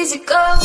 easy go.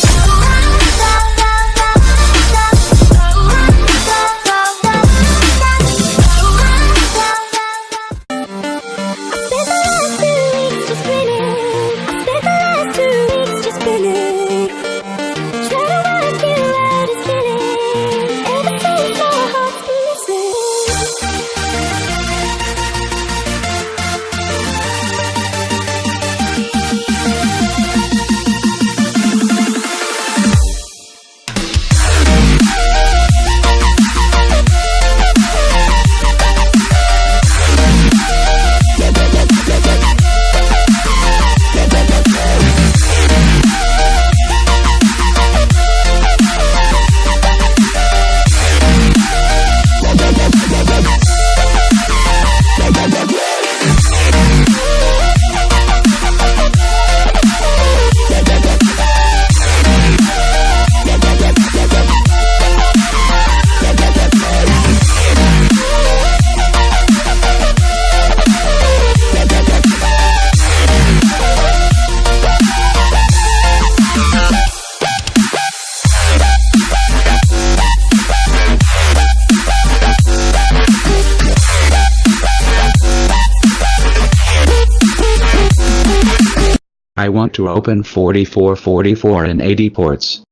I want to open 44, 44 and 80 ports.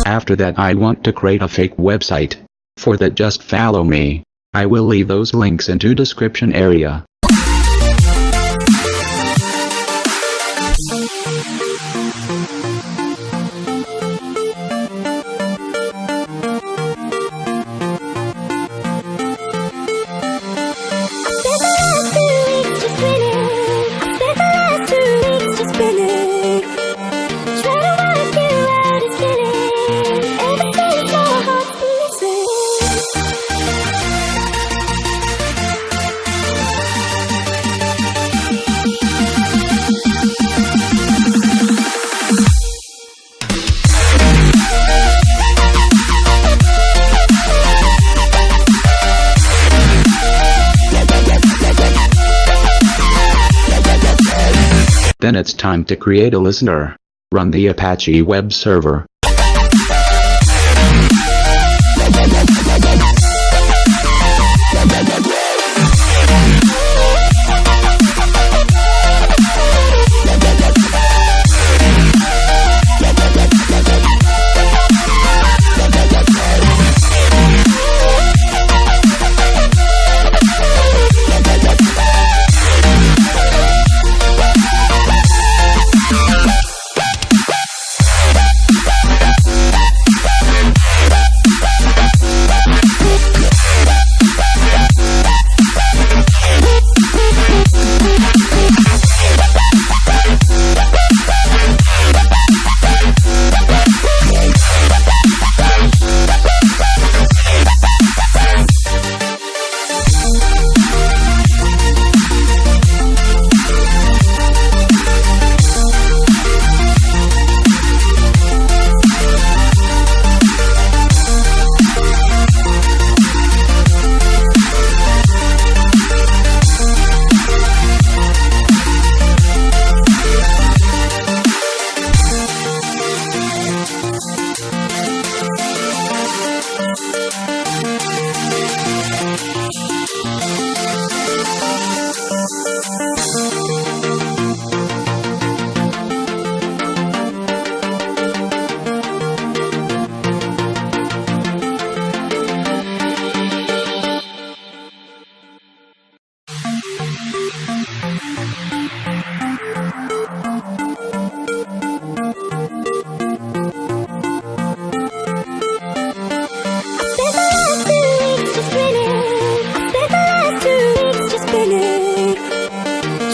After that I want to create a fake website. For that just follow me. I will leave those links into description area. Then it's time to create a listener. Run the Apache web server.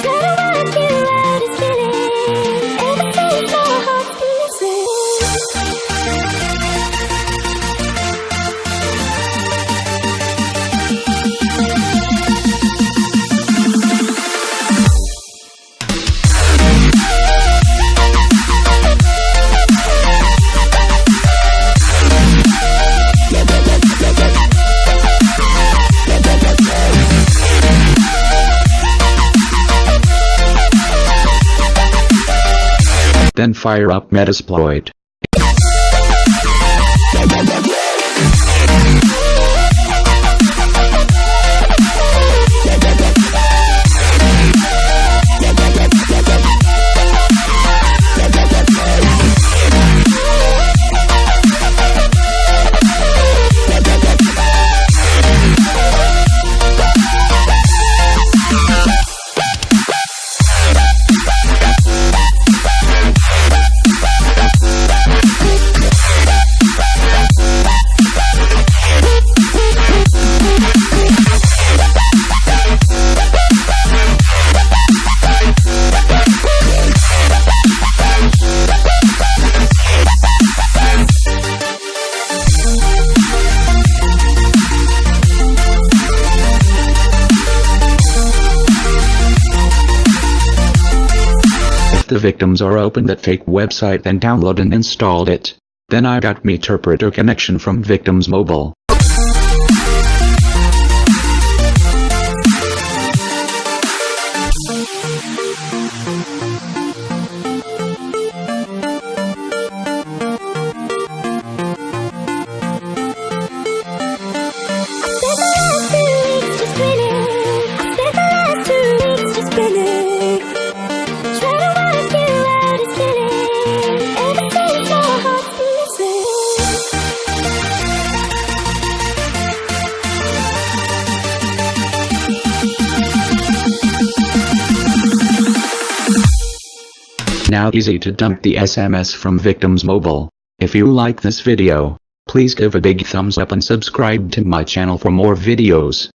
Try Then fire up Metasploit. The victims are opened that fake website, then download and installed it. Then I got me interpreter connection from victim's mobile. Now easy to dump the SMS from victim's mobile. If you like this video, please give a big thumbs up and subscribe to my channel for more videos.